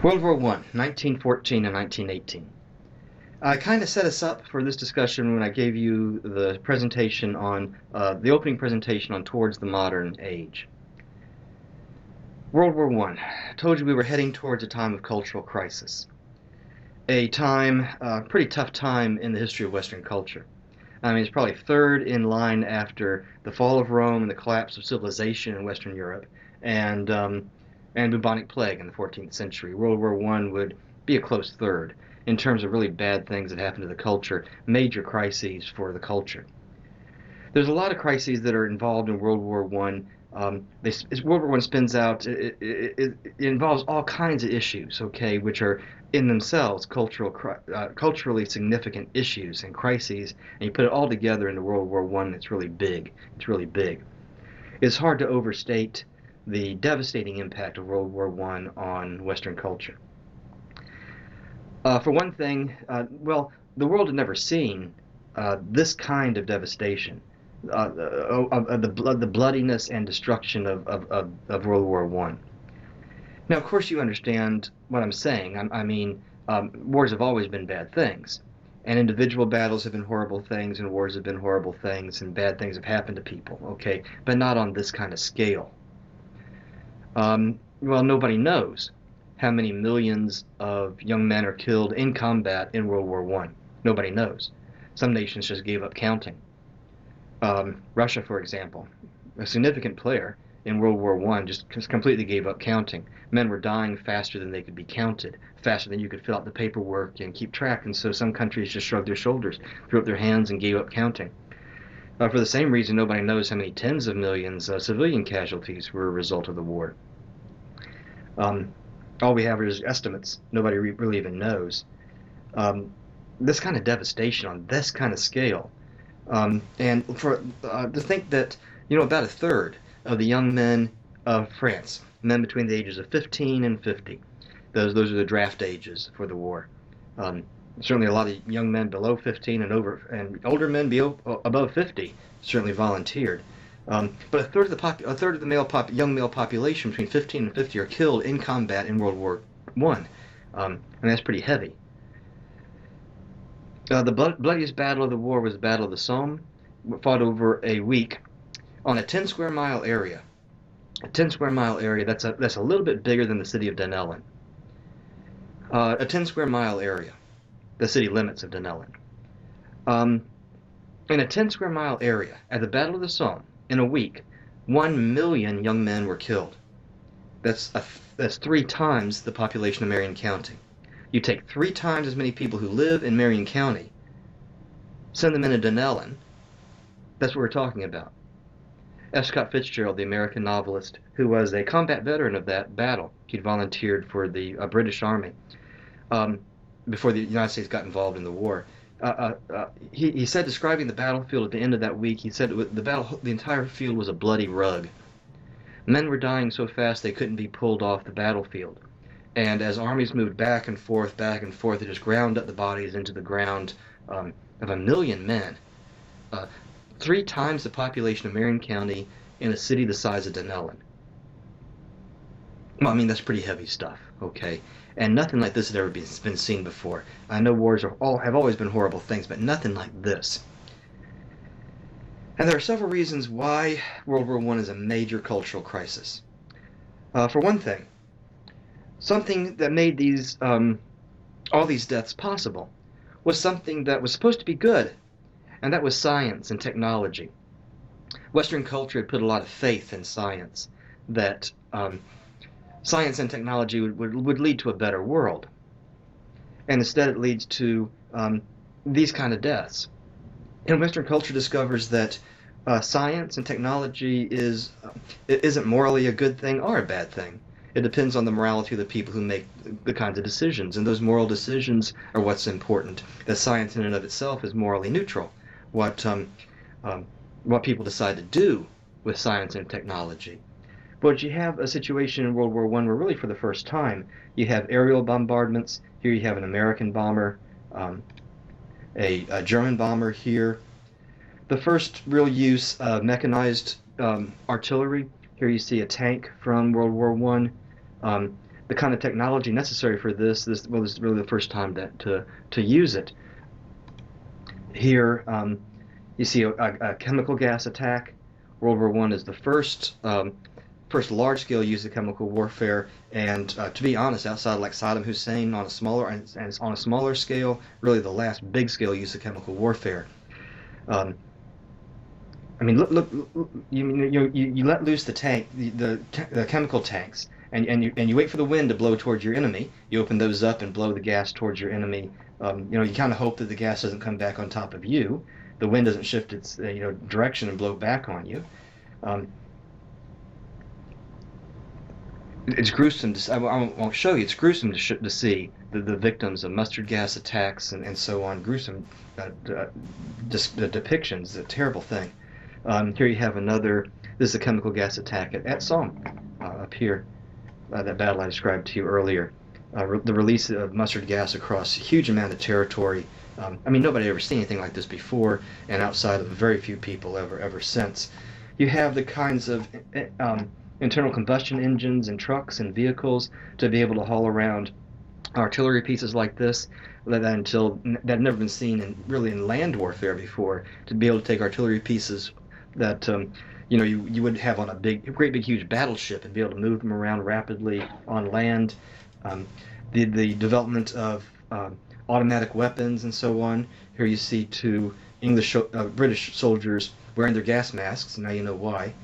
World War I, 1914 and 1918. I kind of set us up for this discussion when I gave you the presentation on the opening presentation on Towards the Modern Age. World War I. Told you we were heading towards a time of cultural crisis. A time, pretty tough time in the history of Western culture. I mean, it's probably third in line after the fall of Rome and the collapse of civilization in Western Europe, and bubonic plague in the 14th century. World War I would be a close third in terms of really bad things that happened to the culture, major crises for the culture. There's a lot of crises that are involved in World War I. World War I spins out. It involves all kinds of issues, okay, which are in themselves culturally significant issues and crises, and you put it all together into World War I. It's really big. It's really big. It's hard to overstate the devastating impact of World War I on Western culture. For one thing, the world had never seen this kind of devastation, the bloodiness and destruction of World War I. Now, of course, you understand what I'm saying. I mean, wars have always been bad things, and individual battles have been horrible things, and wars have been horrible things, and bad things have happened to people, okay? But not on this kind of scale. Nobody knows how many millions of young men are killed in combat in World War I. Nobody knows. Some nations just gave up counting. Russia, for example, a significant player in World War I, just completely gave up counting. Men were dying faster than they could be counted, faster than you could fill out the paperwork and keep track, and so some countries just shrugged their shoulders, threw up their hands, and gave up counting. For the same reason, nobody knows how many tens of millions of civilian casualties were a result of the war. All we have is estimates. Nobody really even knows. This kind of devastation on this kind of scale, and for to think that about a third of the young men of France, men between the ages of 15 and 50, those are the draft ages for the war. Certainly, a lot of young men below 15 and older men above 50 certainly volunteered. But a third of the young male population between 15 and 50 are killed in combat in World War I, and that's pretty heavy. The bloodiest battle of the war was the Battle of the Somme, fought over a week on a 10 square mile area. A 10 square mile area that's a little bit bigger than the city of Dunellen. A 10 square mile area, the city limits of Dunellen. In a 10 square mile area at the Battle of the Somme, in a week, 1 million young men were killed. That's 3 times the population of Marion County. You take 3 times as many people who live in Marion County, send them into Dunellen. That's what we're talking about. F. Scott Fitzgerald, the American novelist, who was a combat veteran of that battle, he'd volunteered for the British Army before the United States got involved in the war. He said, describing the battlefield at the end of that week, he said the entire field was a bloody rug. Men were dying so fast they couldn't be pulled off the battlefield. And as armies moved back and forth, they just ground up the bodies into the ground of 1 million men. 3 times the population of Marion County in a city the size of Dunellen. Well, I mean, that's pretty heavy stuff, okay? And nothing like this had ever been seen before. I know wars have always been horrible things, but nothing like this. And there are several reasons why World War I is a major cultural crisis. For one thing, something that made all these deaths possible was something that was supposed to be good, and that was science and technology. Western culture had put a lot of faith in science, that science and technology would lead to a better world. And instead it leads to these kind of deaths. And Western culture discovers that science and technology isn't morally a good thing or a bad thing. It depends on the morality of the people who make the kinds of decisions, and those moral decisions are what's important. That science in and of itself is morally neutral. What people decide to do with science and technology. But you have a situation in World War I where really for the first time you have aerial bombardments. Here you have an American bomber, a German bomber here. The first real use of mechanized artillery. Here you see a tank from World War I. the kind of technology necessary for this is really the first time to use it. Here, you see a chemical gas attack. World War I is the first large-scale use of chemical warfare, and to be honest, outside of like Saddam Hussein on a smaller scale, really the last big-scale use of chemical warfare. I mean, look you let loose the tank, the chemical tanks, and you wait for the wind to blow towards your enemy. You open those up and blow the gas towards your enemy. You kind of hope that the gas doesn't come back on top of you. The wind doesn't shift its direction and blow back on you. It's gruesome. I won't show you. It's gruesome to see the victims of mustard gas attacks and so on. Gruesome depictions. A terrible thing. Here you have another. This is a chemical gas attack at Somme, up here. That battle I described to you earlier. The release of mustard gas across a huge amount of territory. I mean, nobody ever seen anything like this before, and outside of very few people ever since. You have the kinds of internal combustion engines and trucks and vehicles to be able to haul around artillery pieces like this that had never been seen in land warfare before. To be able to take artillery pieces that you would have on a great big huge battleship and be able to move them around rapidly on land. The development of automatic weapons and so on. Here you see two British soldiers wearing their gas masks. Now you know why.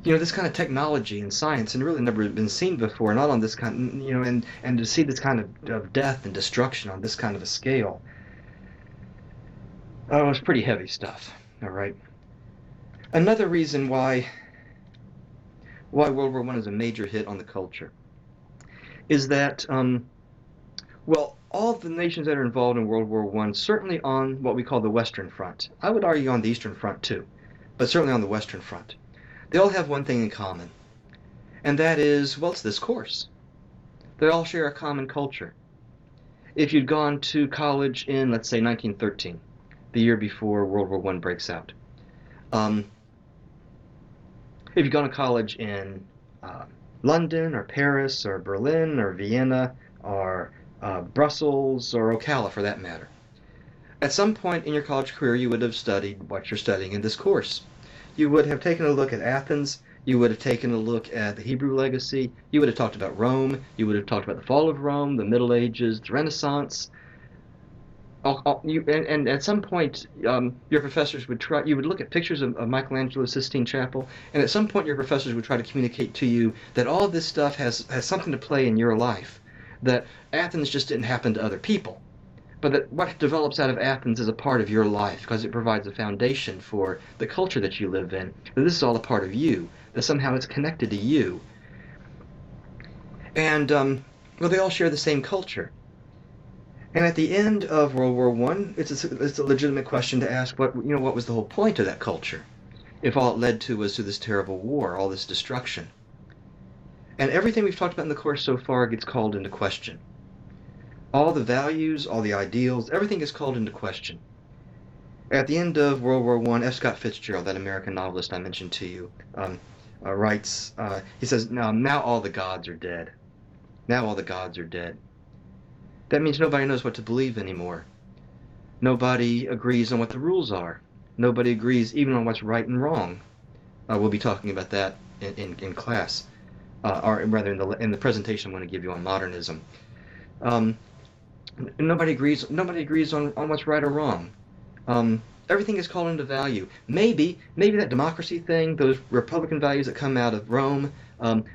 This kind of technology and science and really never been seen before, not on this kind, and to see this kind of death and destruction on this kind of a scale. Oh, it's pretty heavy stuff. All right. Another reason why World War I is a major hit on the culture is that, all of the nations that are involved in World War I, certainly on what we call the Western Front, I would argue on the Eastern Front too, but certainly on the Western Front, they all have one thing in common, and that is, it's this course. They all share a common culture. If you'd gone to college in, let's say, 1913, the year before World War I breaks out, if you'd gone to college in London or Paris or Berlin or Vienna or Brussels or Ocala for that matter, at some point in your college career you would have studied what you're studying in this course. You would have taken a look at Athens, you would have taken a look at the Hebrew legacy, you would have talked about Rome, you would have talked about the fall of Rome, the Middle Ages, the Renaissance. And at some point, your professors you would look at pictures of Michelangelo's Sistine Chapel, and at some point your professors would try to communicate to you that all of this stuff has something to play in your life, that Athens just didn't happen to other people, but that what develops out of Athens is a part of your life because it provides a foundation for the culture that you live in, that this is all a part of you, that somehow it's connected to you. And, they all share the same culture. And at the end of World War I, it's a legitimate question to ask what was the whole point of that culture, if all it led to was to this terrible war, all this destruction. And everything we've talked about in the course so far gets called into question. All the values, all the ideals, everything is called into question. At the end of World War I, F. Scott Fitzgerald, that American novelist I mentioned to you, writes, he says, now all the gods are dead. Now all the gods are dead. That means nobody knows what to believe anymore. Nobody agrees on what the rules are. Nobody agrees even on what's right and wrong. We'll be talking about that in class, or rather in the presentation I'm going to give you on modernism. Nobody agrees on what's right or wrong. Everything is called into value. Maybe that democracy thing, those Republican values that come out of Rome,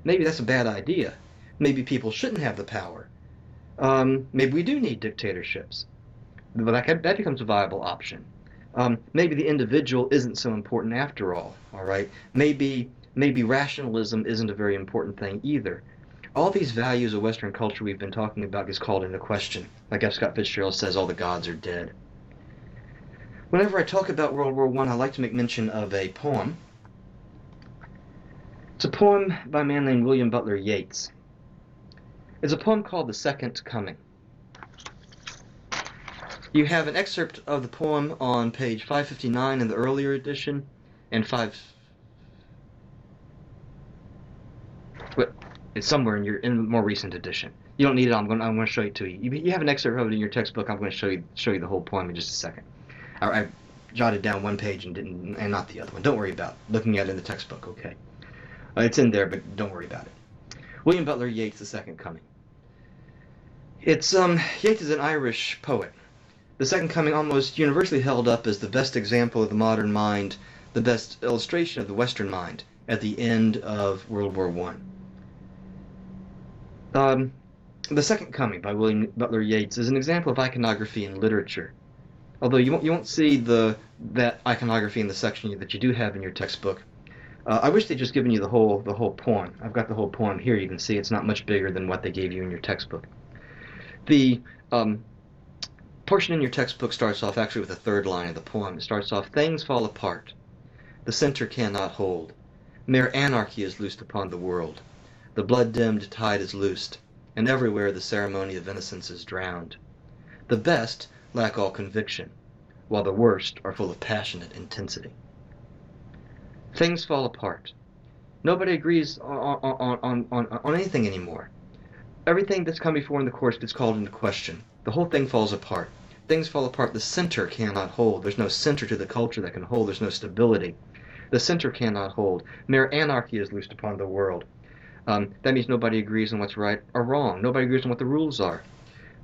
maybe that's a bad idea. Maybe people shouldn't have the power. Maybe we do need dictatorships. But that becomes a viable option. Maybe the individual isn't so important after all right? Maybe rationalism isn't a very important thing either. All these values of Western culture we've been talking about gets called into question. Like F. Scott Fitzgerald says, all the gods are dead. Whenever I talk about World War I, I like to make mention of a poem. It's a poem by a man named William Butler Yeats. It's a poem called The Second Coming. You have an excerpt of the poem on page 559 in the earlier edition, and It's somewhere in the more recent edition. You don't need it. I'm going to show it to you. You have an excerpt of it in your textbook. I'm going to show you the whole poem in just a second. I jotted down one page and not the other one. Don't worry about looking at it in the textbook. Okay, it's in there, but don't worry about it. William Butler Yeats, The Second Coming. It's Yeats is an Irish poet. The Second Coming, almost universally held up as the best example of the modern mind, the best illustration of the Western mind at the end of World War I. The Second Coming by William Butler Yeats is an example of iconography in literature. Although you won't see that iconography in the section that you do have in your textbook. I wish they'd just given you the whole poem. I've got the whole poem here. You can see it's not much bigger than what they gave you in your textbook. The portion in your textbook starts off actually with the third line of the poem. It starts off, "Things fall apart. The center cannot hold. Mere anarchy is loosed upon the world. The blood-dimmed tide is loosed, and everywhere the ceremony of innocence is drowned. The best lack all conviction, while the worst are full of passionate intensity." Things fall apart. Nobody agrees on anything anymore. Everything that's come before in the course gets called into question. The whole thing falls apart. Things fall apart. The center cannot hold. There's no center to the culture that can hold. There's no stability. The center cannot hold. Mere anarchy is loosed upon the world. That means nobody agrees on what's right or wrong. Nobody agrees on what the rules are.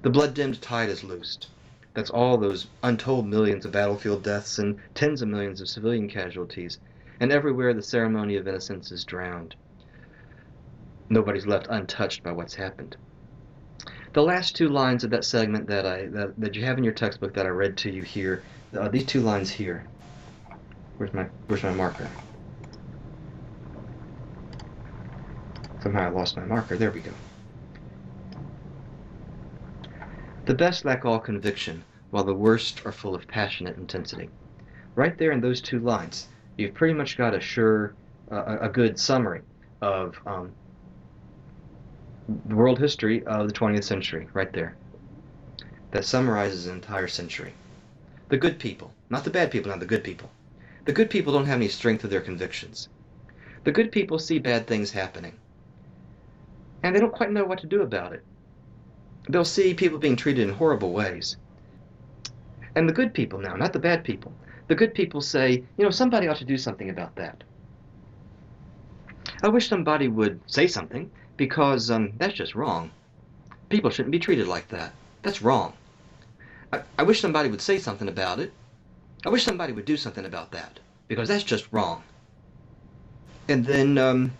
The blood-dimmed tide is loosed. That's all those untold millions of battlefield deaths and tens of millions of civilian casualties. And everywhere the ceremony of innocence is drowned. Nobody's left untouched by what's happened. The last two lines of that segment that you have in your textbook that I read to you here, these two lines here. Where's my marker? Somehow I lost my marker. There we go. The best lack all conviction, while the worst are full of passionate intensity. Right there in those two lines, you've pretty much got a good summary of the world history of the 20th century, right there. That summarizes an entire century. The good people, not the bad people, not the good people. The good people don't have any strength of their convictions. The good people see bad things happening, and they don't quite know what to do about it. They'll see people being treated in horrible ways. And the good people now, not the bad people, the good people say, somebody ought to do something about that. I wish somebody would say something, because that's just wrong. People shouldn't be treated like that. That's wrong. I wish somebody would say something about it. I wish somebody would do something about that, because that's just wrong. And then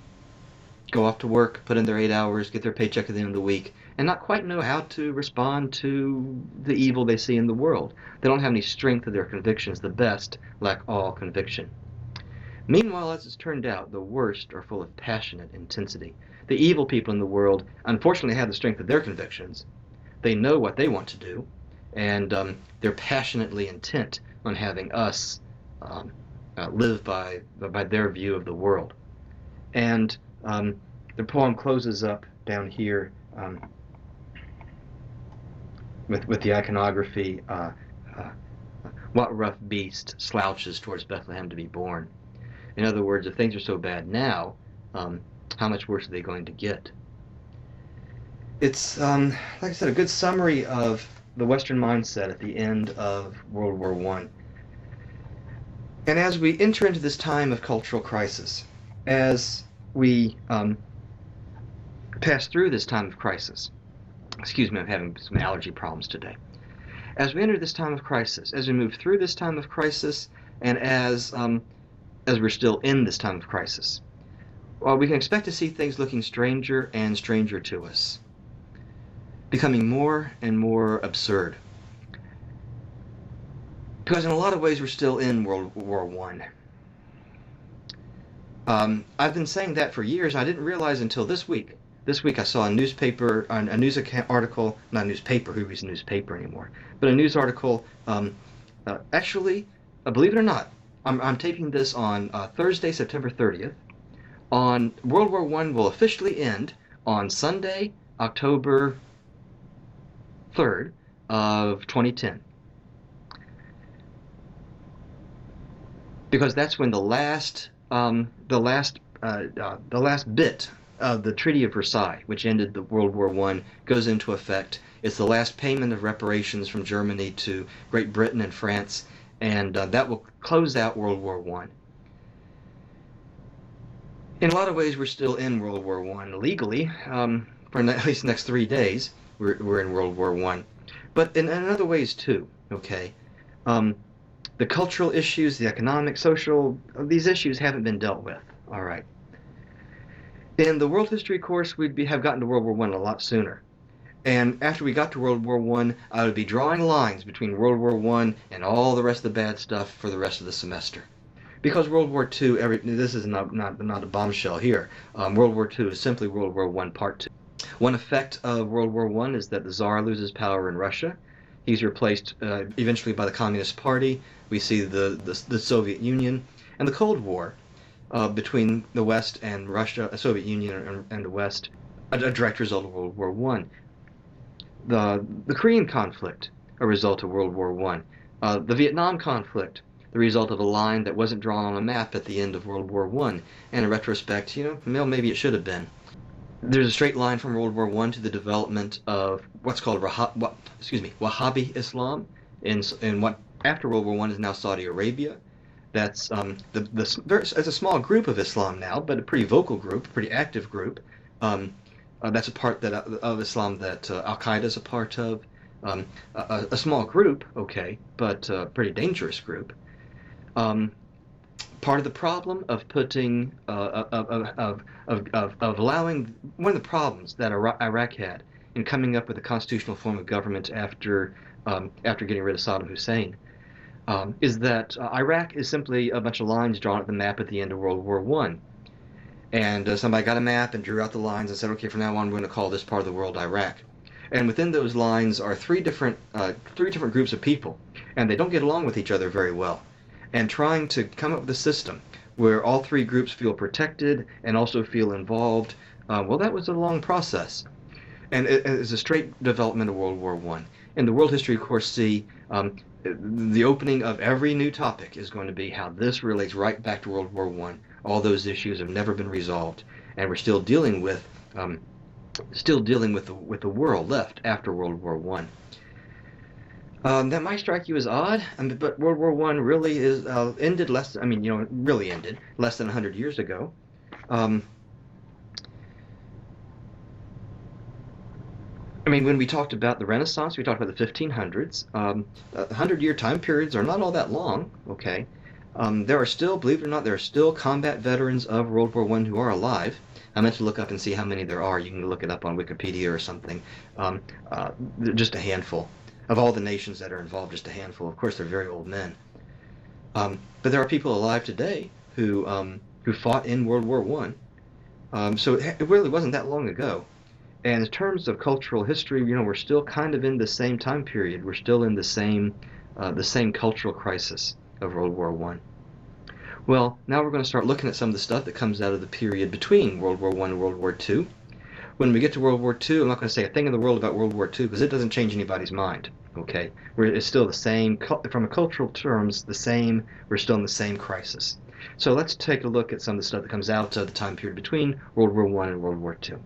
go off to work, put in their 8 hours, get their paycheck at the end of the week, and not quite know how to respond to the evil they see in the world. They don't have any strength of their convictions. The best lack all conviction. Meanwhile, as it's turned out, the worst are full of passionate intensity. The evil people in the world, unfortunately, have the strength of their convictions. They know what they want to do, and they're passionately intent on having us live by their view of the world. And the poem closes up down here with the iconography, "What rough beast slouches towards Bethlehem to be born?" In other words, if things are so bad now, how much worse are they going to get? It's, like I said, a good summary of the Western mindset at the end of World War I. And as we enter into this time of cultural crisis, as we pass through this time of crisis, excuse me, I'm having some allergy problems today. As we enter this time of crisis, as we move through this time of crisis, and as we're still in this time of crisis, well, we can expect to see things looking stranger and stranger to us, becoming more and more absurd. Because in a lot of ways we're still in World War I. I've been saying that for years, and I didn't realize until this week. This week I saw a newspaper, a news article, not a newspaper, who reads a newspaper anymore, but a news article, actually, believe it or not, I'm taping this on Thursday, September 30th, on World War I will officially end on Sunday, October 3rd of 2010. Because that's when the last bit the Treaty of Versailles, which ended the World War I, goes into effect. It's the last payment of reparations from Germany to Great Britain and France, and that will close out World War I. In a lot of ways, we're still in World War I legally. For at least the next 3 days, we're in World War I. But in other ways too, okay? The cultural issues, the economic, social, these issues haven't been dealt with. All right. In the world history course, we'd have gotten to World War I a lot sooner. And after we got to World War I would be drawing lines between World War I and all the rest of the bad stuff for the rest of the semester. Because World War II, this is not a bombshell here. World War II is simply World War I Part 2. One effect of World War I is that the Tsar loses power in Russia. He's replaced eventually by the Communist Party. We see the Soviet Union. And the Cold War between the West and Russia, the Soviet Union and the West, a direct result of World War I. The Korean conflict, a result of World War I. The Vietnam conflict, the result of a line that wasn't drawn on a map at the end of World War I. And in retrospect, maybe it should have been. There's a straight line from World War I to the development of what's called Wahhabi Islam in what after World War I is now Saudi Arabia. That's it's a small group of Islam now, but a pretty vocal group, a pretty active group. That's a part of Islam that Al Qaeda is a part of. A small group, okay, but a pretty dangerous group. Part of the problem of putting of allowing one of the problems that Iraq had in coming up with a constitutional form of government after getting rid of Saddam Hussein is that Iraq is simply a bunch of lines drawn at the map at the end of World War I. And somebody got a map and drew out the lines and said, okay, from now on we're going to call this part of the world Iraq. And within those lines are three different groups of people, and they don't get along with each other very well. And trying to come up with a system where all three groups feel protected and also feel involved, well, that was a long process. And it is a straight development of World War I. In the World History Course C, the opening of every new topic is going to be how this relates right back to World War I. All those issues have never been resolved, and we're still dealing with the world left after World War I. That might strike you as odd, but World War I really is ended really ended less than 100 years ago. When we talked about the Renaissance, we talked about the 1500s. 100-year time periods are not all that long, okay? There are still, believe it or not, there are still combat veterans of World War I who are alive. I meant to look up and see how many there are. You can look it up on Wikipedia or something. Just a handful. Of all the nations that are involved, just a handful. Of course, they're very old men. But there are people alive today who fought in World War I. So it really wasn't that long ago. And in terms of cultural history, we're still kind of in the same time period. We're still in the same cultural crisis of World War I. Well, now we're going to start looking at some of the stuff that comes out of the period between World War I and World War II. When we get to World War II, I'm not going to say a thing in the world about World War II because it doesn't change anybody's mind. Okay, it's still the same from a cultural terms. We're still in the same crisis. So let's take a look at some of the stuff that comes out of the time period between World War I and World War II.